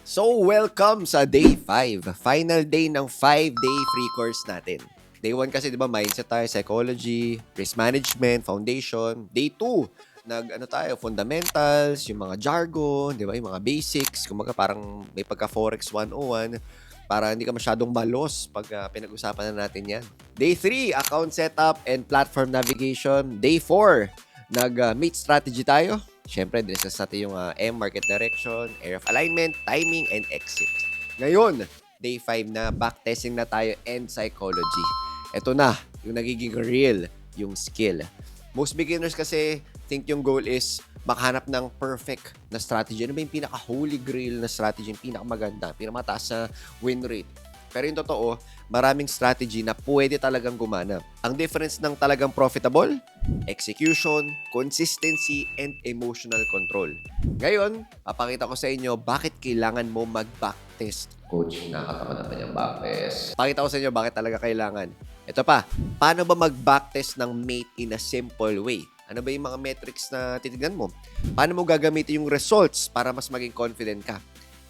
So, welcome sa Day 5. Final day ng 5-day free course natin. Day 1 kasi, di ba, mindset tayo, psychology, risk management, foundation. Day 2, tayo, fundamentals, yung mga jargon, di ba, yung mga basics. Kumaga parang may pagka-Forex 101 para hindi ka masyadong malos pag pinag-usapan na natin yan. Day 3, account setup and platform navigation. Day 4, nag-meet strategy tayo. Siyempre, discuss natin yung M, market direction, area of alignment, timing, and exit. Ngayon, day 5 na, backtesting na tayo and psychology. Ito na, yung nagiging real, yung skill. Most beginners kasi think yung goal is makahanap ng perfect na strategy. Ano ba yung pinaka-holy grail na strategy, yung pinakamaganda, pinakamataas na win rate? Pero yung totoo, maraming strategy na pwede talagang gumana. Ang difference ng talagang profitable, execution, consistency, and emotional control. Ngayon, papakita ko sa inyo bakit kailangan mo mag-backtest. Coach, nakakatawa naman yung backtest. Pakita ko sa inyo bakit talaga kailangan. Ito pa, paano ba mag-backtest ng mate in a simple way? Ano ba yung mga metrics na titignan mo? Paano mo gagamitin yung results para mas maging confident ka?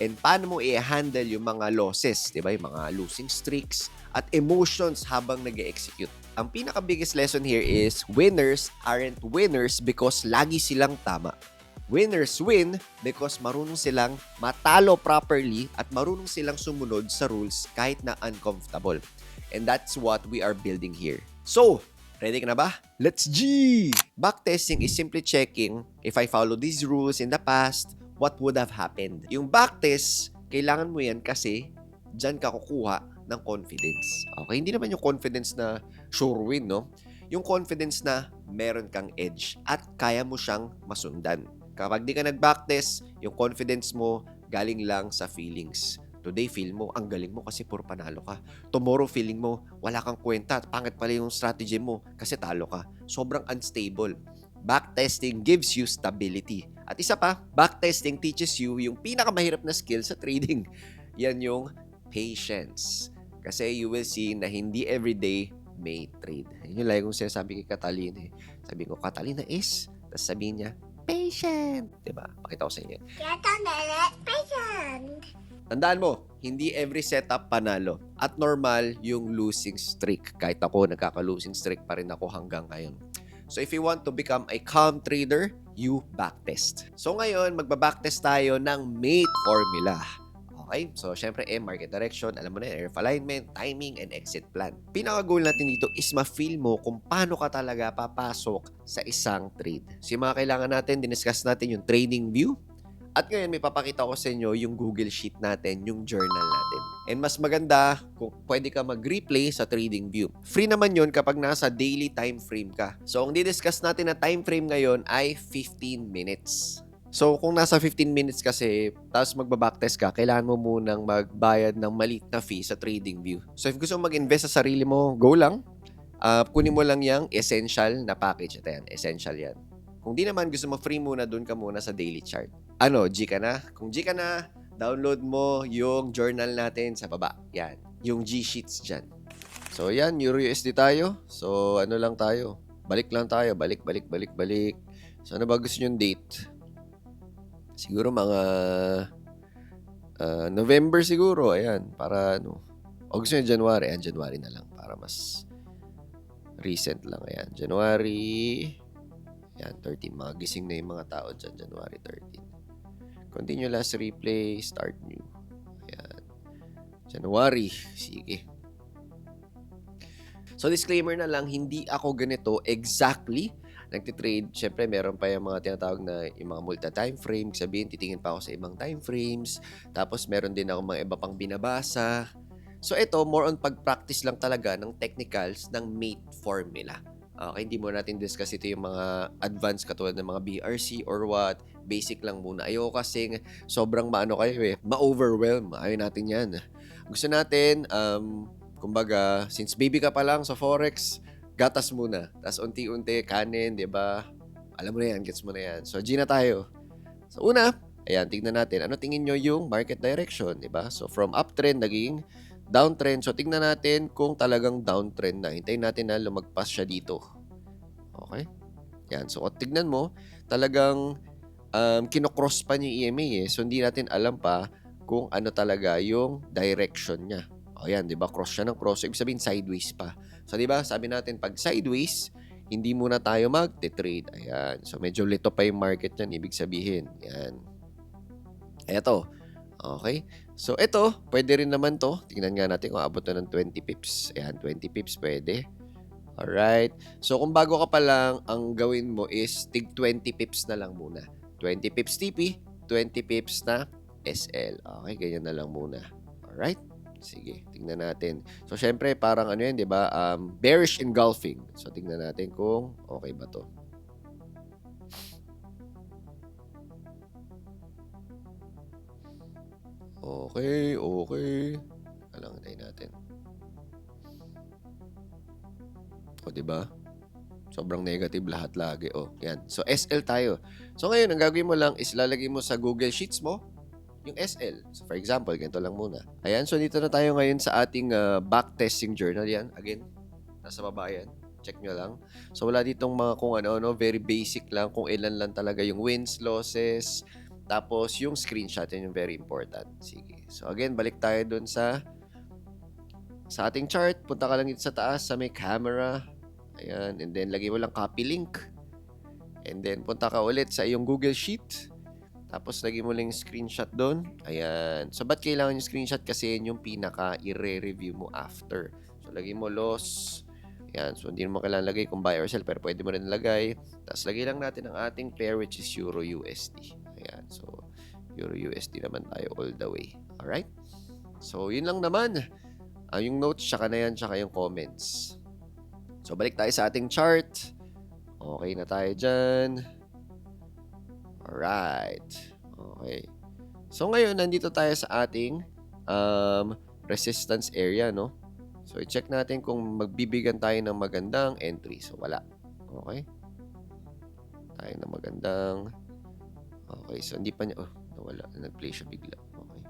And paano mo i-handle yung mga losses, di ba? Yung mga losing streaks at emotions habang nag-execute. Ang pinaka-biggest lesson here is winners aren't winners because lagi silang tama. Winners win because marunong silang matalo properly at marunong silang sumunod sa rules kahit na uncomfortable. And that's what we are building here. So, ready ka na ba? Let's G! Backtesting is simply checking if I follow these rules in the past, what would have happened. Yung backtest, kailangan mo yan kasi dyan ka kukuha ng confidence. Okay? Hindi naman yung confidence na sure win, no? Yung confidence na meron kang edge at kaya mo siyang masundan. Kapag di ka nag-backtest, yung confidence mo galing lang sa feelings. Today, feel mo, ang galing mo kasi puro panalo ka. Tomorrow, feeling mo, wala kang kwenta. Pangit pala yung strategy mo kasi talo ka. Sobrang unstable. Backtesting gives you stability. At isa pa, backtesting teaches you yung pinakamahirap na skill sa trading. Yan yung patience. Kasi you will see na hindi everyday may trade. Yun yung lagi kong sinasabi kay Catalina. Sabi ko, Catalina is, tapos sabihin niya, patient. Diba? Pakita ko sa inyo. Patient. Tandaan mo, hindi every setup panalo. At normal yung losing streak. Kahit ako, nagkaka-losing streak pa rin ako hanggang ngayon. So if you want to become a calm trader, you backtest. So ngayon, magba-backtest tayo ng MATE formula. Okay? So syempre, market direction, alam mo na, area of alignment, timing, and exit plan. Pinaka-goal natin dito is ma-feel mo kung paano ka talaga papasok sa isang trade. So yung mga kailangan natin, diniscuss natin yung trading view. At ngayon, may papakita ko sa inyo yung Google Sheet natin, yung journal natin. And mas maganda kung pwede ka mag-replay sa TradingView. Free naman yun kapag nasa daily time frame ka. So, ang didiscuss natin na time frame ngayon ay 15 minutes. So, kung nasa 15 minutes kasi, tapos magba-backtest ka, kailangan mo munang magbayad ng maliit na fee sa TradingView. So, if gusto mo mag-invest sa sarili mo, go lang. Kunin mo lang yung essential na package. Ito yan, essential yan. Kung di naman gusto mo free muna, dun ka muna sa daily chart. Ano, G ka na? Kung G ka na, download mo yung journal natin sa baba. Yan, yung G-Sheets dyan. So, yan, EURUSD tayo. So, ano lang tayo? Balik lang tayo. Balik. So, ano ba gusto nyo date? Siguro mga November siguro. Ayan, para ano. O gusto nyo January? Ayan, January na lang. Para mas recent lang. Ayan, January. Ayan, 13. Mga gising na yung mga tao dyan. January 13. Continue last replay, start new. Ayan. January. Sige. So, disclaimer na lang, hindi ako ganito exactly nagtitrade. Siyempre, meron pa yung mga tinatawag na yung mga multi-time frame. Sabihin, titingin pa ako sa ibang time frames. Tapos, meron din ako mga iba pang binabasa. So, ito, more on pag-practice lang talaga ng technicals ng MATE formula. Okay, hindi mo natin discuss ito yung mga advanced katulad ng mga BRC or what. Basic lang muna. Ayoko kasing sobrang maano kayo ma-overwhelm. Ayaw natin yan. Gusto natin, kumbaga, since baby ka pa lang sa Forex, gatas muna. Tapos unti-unti, kanin, di ba? Alam mo na yan, gets mo na yan. So, G na tayo. So, una, ayan, tignan natin. Ano tingin nyo yung market direction, di ba? So, from uptrend, naging downtrend. So, tignan natin kung talagang downtrend na. Hintayin natin na lumagpas siya dito. Okay? Yan. So, tignan mo, talagang kinocross pa niya yung EMA So, hindi natin alam pa kung ano talaga yung direction niya. O yan, di ba? Cross siya ng cross. Ibig sabihin, sideways pa. So, di ba? Sabi natin, pag sideways, hindi muna tayo mag-trade. Ayan. So, medyo lito pa yung market niyan. Ibig sabihin. Ayan. Eto. Okay. So, ito, pwede rin naman to. Tingnan nga natin kung abot na ng 20 pips. Ayan, 20 pips pwede. Alright. So, kung bago ka pa lang, ang gawin mo is tig 20 pips na lang muna. 20 pips TP, 20 pips na SL. Okay, ganyan na lang muna. Alright? Sige, tingnan natin. So, syempre, parang ano yan, di ba? Bearish engulfing. So, tingnan natin kung okay ba to. Okay, okay. Alang, tayo natin. O, di ba? Sobrang negative lahat lagi. O, yan. So, SL tayo. So, ngayon, ang gagawin mo lang is lalagay mo sa Google Sheets mo yung SL. So, for example, ganito lang muna. Ayan, so dito na tayo ngayon sa ating backtesting journal. Yan, again, nasa baba yan. Check nyo lang. So, wala ditong mga kung ano, very basic lang, kung ilan lang talaga yung wins, losses, tapos yung screenshot, yan yung very important. Sige. So, again, balik tayo dun sa ating chart. Punta ka lang dito sa taas, sa may camera. Ayan, and then lagay mo lang copy link. And then, punta ka ulit sa iyong Google Sheet. Tapos, lagay mo lang yung screenshot doon. Ayan. So, ba't kailangan yung screenshot? Kasi yun yung pinaka i-re-review mo after. So, lagay mo loss. Ayan. So, hindi mo kailangan lagay kung buy or sell, pero pwede mo rin lagay. Tapos, lagay lang natin ang ating pair, which is Euro USD. Ayan. So, Euro USD naman tayo all the way. Alright? So, yun lang naman. Yung notes, tsaka na yan, tsaka yung comments. So, balik tayo sa ating chart. Okay na tayo dyan. Alright. Okay. So, ngayon, nandito tayo sa ating resistance area, no? So, i-check natin kung magbibigyan tayo ng magandang entry. So, wala. Okay. Tayo ng magandang. Okay. So, hindi pa niya. Oh, nawala. Nag-play siya bigla. Okay.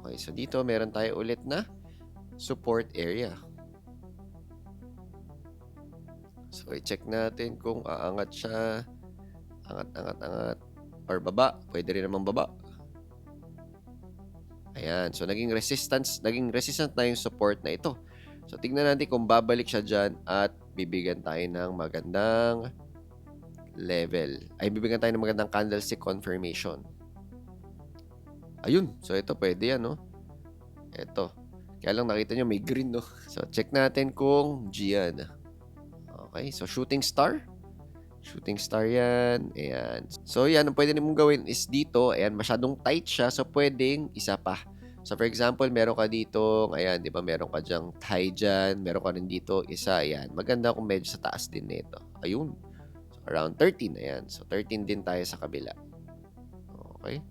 Okay. So, dito, meron tayo ulit na support area. So, i-check natin kung aangat siya. Angat. Or baba. Pwede rin naman baba. Ayan. So, naging resistant na yung support na ito. So, tignan natin kung babalik siya dyan at bibigyan tayo ng magandang level. Ay, bibigyan tayo ng magandang candlestick confirmation. Ayun. So, ito pwede yan, no? Ito. Kaya lang nakita nyo may green, no? So, check natin kung G yan. Okay. So, shooting star. Shooting star yan. Ayan. So, yan. Ang pwede mong gawin is dito. Ayan. Masyadong tight siya. So, pwedeng isa pa. So, for example, meron ka dito. Ayan. Di ba? Meron ka dyang high dyan. Meron ka rin dito. Isa. Ayan. Maganda kung medyo sa taas din nito. Ayun. So, around 13. Ayan. So, 13 din tayo sa kabila. Okay.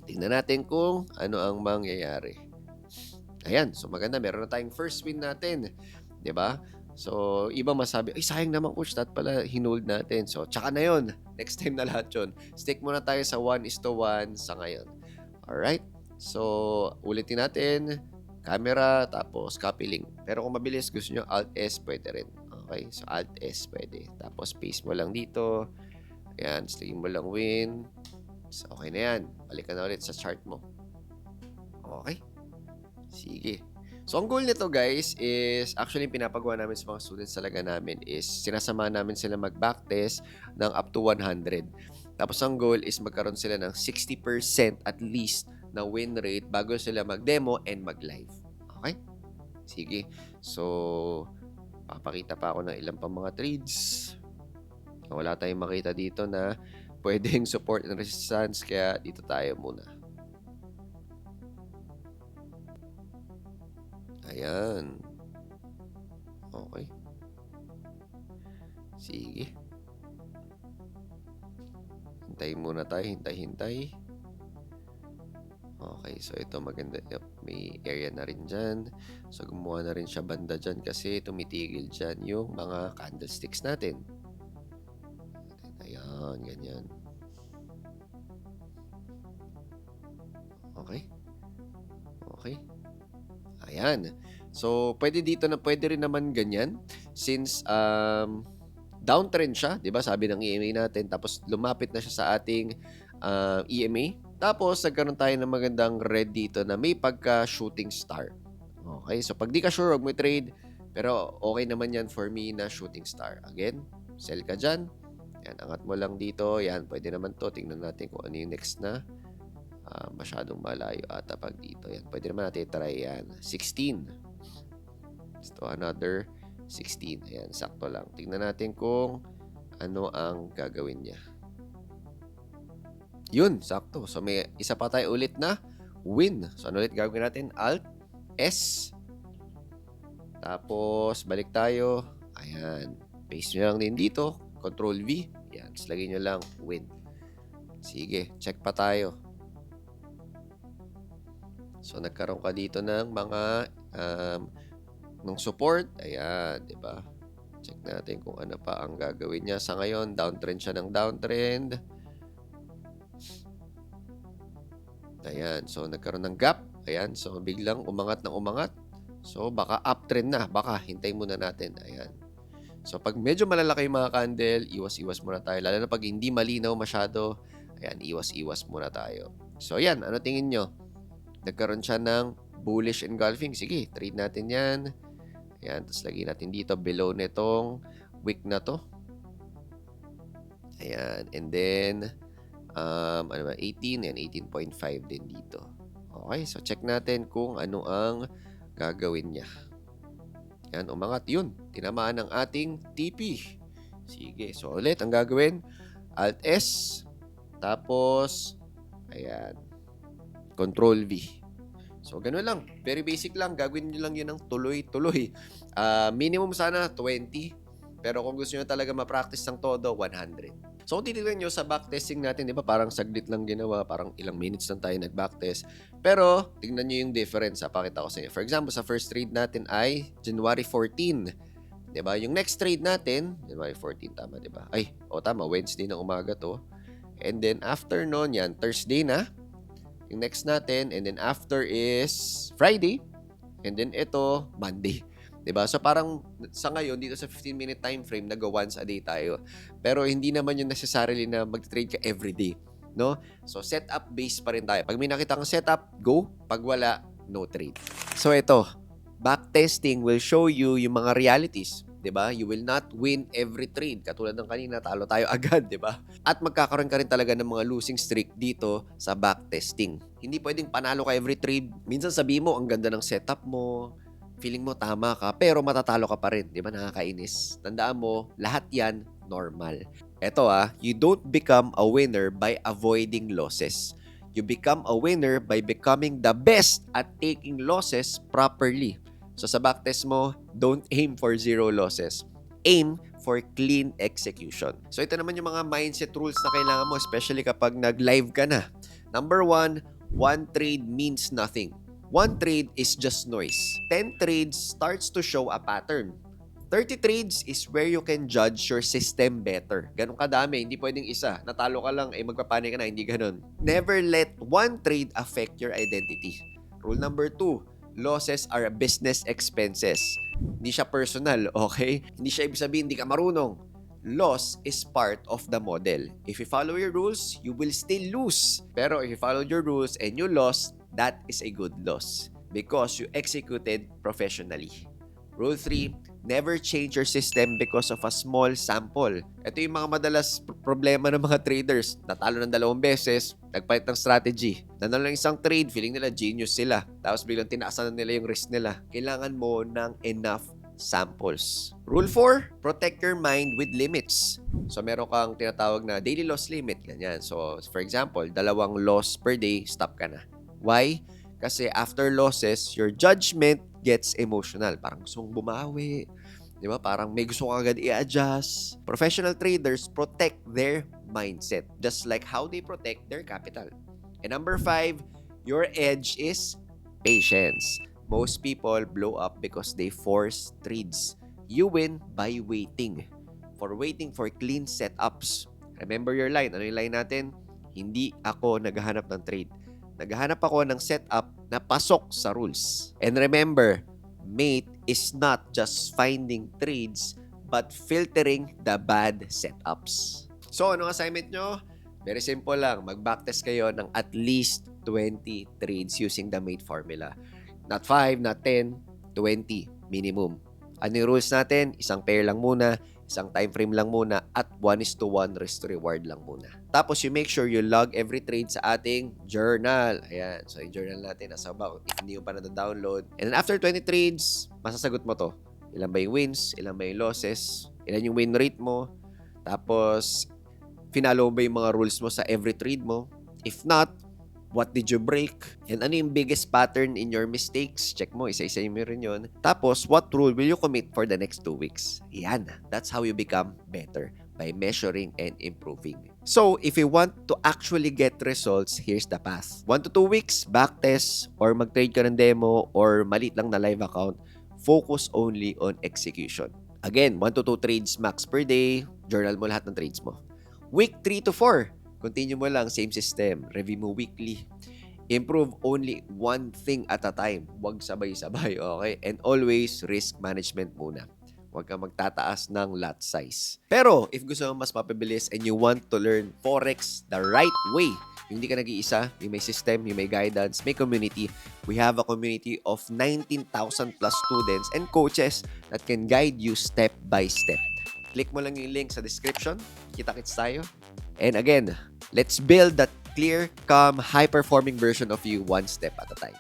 Tingnan natin kung ano ang mangyayari. Ayan. So, maganda. Meron na tayong first win natin. Di ba? So, iba masabi, ay sayang naman coach, that pala hinold natin. So, tsaka na yun. Next time na lahat yun. Stick muna tayo sa 1:1 sa ngayon. Alright? So, ulitin natin. Camera, tapos copy link. Pero kung mabilis, gusto nyo Alt-S, pwede rin. Okay? So, Alt-S pwede. Tapos, paste mo lang dito. Ayan, stigin mo lang win. So, okay na yan. Balik ka na ulit sa chart mo. Okay? Sige. So, ang goal nito guys is, actually pinapagawa namin sa mga students talaga namin is, sinasama namin sila mag-backtest ng up to 100. Tapos, ang goal is magkaroon sila ng 60% at least na win rate bago sila mag-demo and mag-live. Okay? Sige. So, papakita pa ako ng ilang pa mga trades. Wala tayong makita dito na pwedeng support and resistance, kaya dito tayo muna. Ayan. Okay. Sige. Hintayin muna tayo. Hintay. Okay. So, ito maganda. Yep, may area na rin dyan. So, gumawa na rin siya banda dyan kasi tumitigil dyan yung mga candlesticks natin. Ayan. Ganyan. Okay. Okay. Ayan. So, pwede rin naman ganyan since downtrend siya, 'di ba? Sabi ng EMA natin, tapos lumapit na siya sa ating EMA. Tapos, nagkaroon tayo ng magandang red dito na may pagka-shooting star. Okay, so pag di ka sure, huwag mo trade. Pero okay naman yan for me na shooting star. Again, sell ka dyan. Yan, angat mo lang dito. Yan, pwede naman to. Tingnan natin kung ano yung next na. Masyadong malayo ata pag dito. Yan, pwede naman natin try yan. 16. So, another 16. Ayan, sakto lang. Tingnan natin kung ano ang gagawin niya. Yun, sakto. So, may isa pa tayo ulit na win. So, ano ulit gagawin natin? Alt S. Tapos, balik tayo. Ayan. Paste nyo lang din dito. Control V. Ayan. Tapos, lagay nyo lang win. Sige. Check pa tayo. So, nagkaroon ka dito ng mga ng support. Ayan. Diba? Check natin kung ano pa ang gagawin niya. Sa ngayon, downtrend siya ng downtrend. Ayan. So, nagkaroon ng gap. Ayan. So, biglang umangat ng umangat. So, baka uptrend na. Baka, hintay muna natin. Ayan. So, pag medyo malalaki yung mga candle, iwas-iwas muna tayo. Lalo na pag hindi malinaw masyado, ayan, iwas-iwas muna tayo. So, ayan. Ano tingin nyo? Nagkaroon siya ng bullish engulfing. Sige, trade natin yan. Ayan. Tapos, lagyan natin dito below nitong wick na to. Ayan. And then, ano ba? 18. Ayan, 18.5 din dito. Okay. So, check natin kung ano ang gagawin niya. Yan, umangat yun. Tinamaan ng ating TP. Sige. So, ulit, ang gagawin, Alt S. Tapos, ayan, Control V. So, ganun lang. Very basic lang. Gagawin nyo lang yun ng tuloy-tuloy. Minimum sana 20. Pero kung gusto nyo talaga ma-practice ng todo, 100. So, kung titignan nyo sa backtesting natin, di ba parang saglit lang ginawa, parang ilang minutes lang tayo nag-backtest. Pero, tignan nyo yung difference. Pakita ko sa inyo. For example, sa first trade natin ay January 14. Di ba? Yung next trade natin, January 14, tama, di ba? Ay, tama, Wednesday ng umaga to. And then, after nun, yan, Thursday na. Yung next natin, and then after is Friday. And then, ito, Monday. Diba? So parang sa ngayon, dito sa 15-minute time frame, nag-once a day tayo. Pero hindi naman yung necessarily na mag-trade ka everyday. No? So setup based pa rin tayo. Pag may nakita kang setup, go. Pag wala, no trade. So ito, backtesting will show you yung mga realities. Diba? You will not win every trade. Katulad ng kanina, talo tayo agad, diba? At magkakaroon ka rin talaga ng mga losing streak dito sa backtesting. Hindi pwedeng panalo ka every trade. Minsan sabi mo, ang ganda ng setup mo, feeling mo tama ka, pero matatalo ka pa rin. Di ba? Nakakainis. Tandaan mo, lahat yan normal. Eto you don't become a winner by avoiding losses. You become a winner by becoming the best at taking losses properly. So sa backtest mo, don't aim for 0 losses. Aim for clean execution. So ito naman yung mga mindset rules na kailangan mo, especially kapag nag-live ka na. Number 1, one trade means nothing. One trade is just noise. 10 trades starts to show a pattern. 30 trades is where you can judge your system better. Ganun kadami, hindi pwedeng isa. Natalo ka lang, magpapanik ka na, hindi ganun. Never let one trade affect your identity. Rule number 2, losses are business expenses. Hindi siya personal, okay? Hindi siya ibig sabihin, hindi ka marunong. Loss is part of the model. If you follow your rules, you will still lose. Pero if you followed your rules and you lost, that is a good loss because you executed professionally. Rule 3, never change your system because of a small sample. Ito yung mga madalas problema ng mga traders. Natalo ng 2 beses, nagpalit ng strategy. Nanalo ng isang trade, feeling nila genius sila. Tapos biglang tinaasan na nila yung risk nila. Kailangan mo ng enough samples. Rule 4, protect your mind with limits. So, meron kang tinatawag na daily loss limit. Ganyan. So, for example, 2 loss per day, stop ka na. Why? Kasi after losses, your judgment gets emotional. Parang gusto mong bumawi. Di ba? Parang may gusto kang agad i-adjust. Professional traders protect their mindset just like how they protect their capital. And number 5, your edge is patience. Most people blow up because they force trades. You win by waiting. Waiting for clean setups. Remember your line. Ano yung line natin? Hindi ako naghahanap ng trade. Naghahanap ako ng setup na pasok sa rules. And remember, mate is not just finding trades but filtering the bad setups. So, anong assignment nyo? Very simple lang. Mag-backtest kayo ng at least 20 trades using the mate formula. Not 5, not 10, 20 minimum. Ano yung rules natin? Isang pair lang muna, isang time frame lang muna, at 1:1 risk to reward lang muna. Tapos you make sure you log every trade sa ating journal. Ayan. So yung journal natin nasa baba if hindi mo pa na-download. And then after 20 trades, masasagot mo to. Ilan ba yung wins? Ilan ba yung losses? Ilan yung win rate mo? Tapos finalo ba yung mga rules mo sa every trade mo? If not, what did you break? And ano yung biggest pattern in your mistakes? Check mo, isa-isa mo rin yun. Tapos, what rule will you commit for the next 2 weeks? Yan, that's how you become better, by measuring and improving. So, if you want to actually get results, here's the path. 1 to 2 weeks, backtest, or mag-trade ka ng demo, or maliit lang na live account, focus only on execution. Again, 1 to 2 trades max per day, journal mo lahat ng trades mo. Week 3 to 4, continue mo lang, same system. Review mo weekly. Improve only one thing at a time. Huwag sabay-sabay, okay? And always risk management muna. Huwag kang magtataas ng lot size. Pero, if gusto mo mas mapabilis and you want to learn Forex the right way, yung hindi ka nag-iisa, yung may system, yung may guidance, may community, we have a community of 19,000 plus students and coaches that can guide you step by step. Click mo lang yung link sa description. Kita-kits tayo. And again, let's build that clear, calm, high-performing version of you one step at a time.